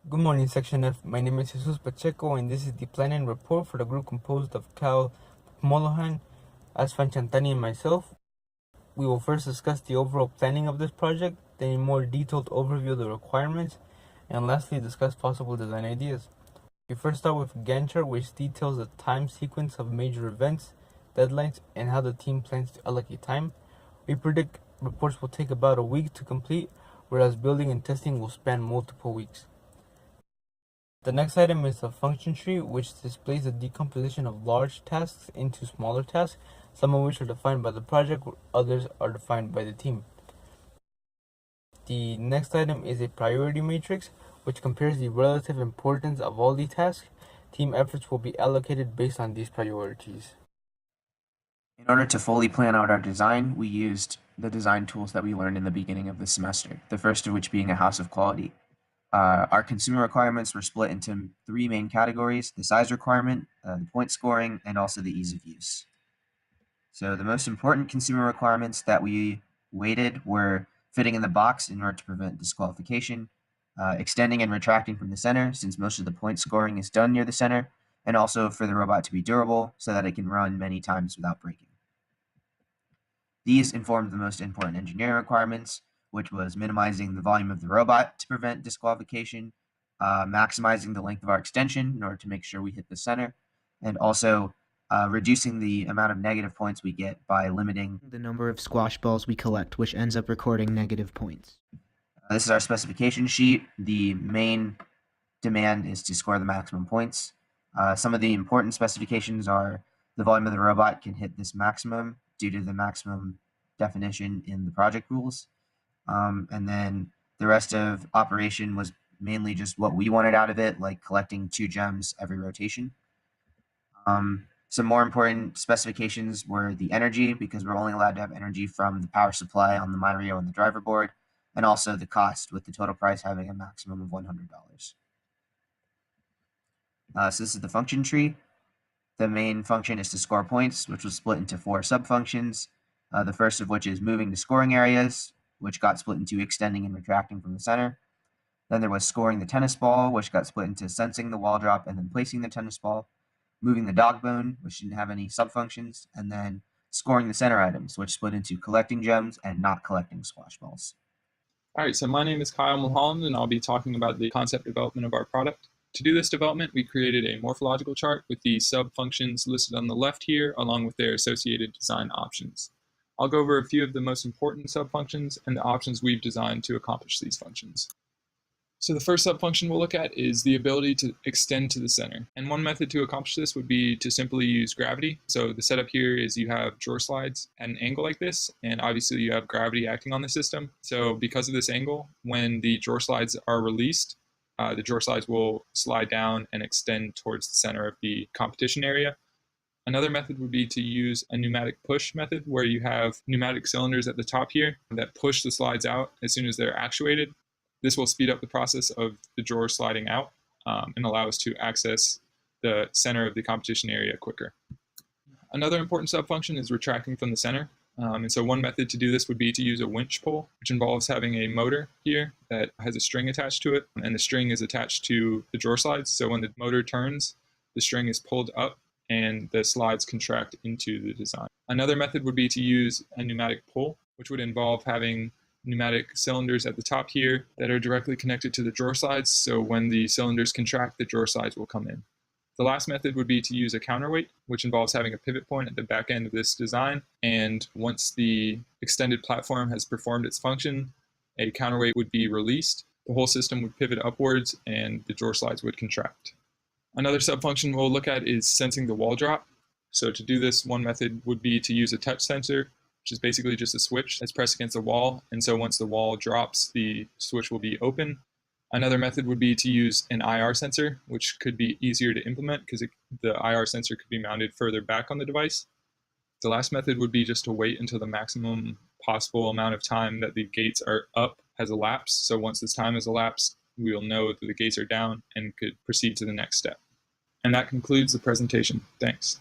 Good morning, Section F. My name is Jesus Pacheco, and this is the planning report for the group composed of Cal Mulholland, Afshan, Chandani, and myself. We will first discuss the overall planning of this project, then a more detailed overview of the requirements, and lastly discuss possible design ideas. We first start with a Gantt chart, which details the time sequence of major events, deadlines, and how the team plans to allocate time. We predict reports will take about a week to complete, whereas building and testing will span multiple weeks. The next item is a function tree, which displays the decomposition of large tasks into smaller tasks, some of which are defined by the project, others are defined by the team. The next item is a priority matrix, which compares the relative importance of all the tasks. Team efforts will be allocated based on these priorities. In order to fully plan out our design, we used the design tools that we learned in the beginning of the semester, the first of which being a house of quality. Our consumer requirements were split into three main categories: the size requirement, the point scoring, and also the ease of use. So the most important consumer requirements that we weighted were fitting in the box in order to prevent disqualification, extending and retracting from the center since most of the point scoring is done near the center, and also for the robot to be durable so that it can run many times without breaking. These informed the most important engineering requirements, which was minimizing the volume of the robot to prevent disqualification, maximizing the length of our extension in order to make sure we hit the center, and also reducing the amount of negative points we get by limiting the number of squash balls we collect, which ends up recording negative points. This is our specification sheet. The main demand is to score the maximum points. Some of the important specifications are the volume of the robot can hit this maximum due to the maximum definition in the project rules. And then the rest of operation was mainly just what we wanted out of it, like collecting 2 gems every rotation. Some more important specifications were the energy, because we're only allowed to have energy from the power supply on the MyRio and the driver board, and also the cost, with the total price having a maximum of $100. So this is the function tree. The main function is to score points, which was split into 4 subfunctions. The first of which is moving to scoring areas, which got split into extending and retracting from the center. Then there was scoring the tennis ball, which got split into sensing the wall drop and then placing the tennis ball. Moving the dog bone, which didn't have any subfunctions. And then scoring the center items, which split into collecting gems and not collecting squash balls. All right, so my name is Kyle Mulholland, and I'll be talking about the concept development of our product. To do this development, we created a morphological chart with the sub-functions listed on the left here, along with their associated design options. I'll go over a few of the most important sub-functions and the options we've designed to accomplish these functions. So the first sub-function we'll look at is the ability to extend to the center. And one method to accomplish this would be to simply use gravity. So the setup here is you have drawer slides at an angle like this, and obviously you have gravity acting on the system. So because of this angle, when the drawer slides are released, the drawer slides will slide down and extend towards the center of the competition area. Another method would be to use a pneumatic push method, where you have pneumatic cylinders at the top here that push the slides out as soon as they're actuated. This will speed up the process of the drawer sliding out and allow us to access the center of the competition area quicker. Another important subfunction is retracting from the center. And so one method to do this would be to use a winch pull, which involves having a motor here that has a string attached to it, and the string is attached to the drawer slides. So when the motor turns, the string is pulled up and the slides contract into the design. Another method would be to use a pneumatic pull, which would involve having pneumatic cylinders at the top here that are directly connected to the drawer slides. So when the cylinders contract, the drawer slides will come in. The last method would be to use a counterweight, which involves having a pivot point at the back end of this design. And once the extended platform has performed its function, a counterweight would be released. The whole system would pivot upwards and the drawer slides would contract. Another subfunction we'll look at is sensing the wall drop. So to do this, one method would be to use a touch sensor, which is basically just a switch that's pressed against the wall. And so once the wall drops, the switch will be open. Another method would be to use an IR sensor, which could be easier to implement because the IR sensor could be mounted further back on the device. The last method would be just to wait until the maximum possible amount of time that the gates are up has elapsed. So once this time has elapsed, we will know that the gates are down and could proceed to the next step. And that concludes the presentation. Thanks.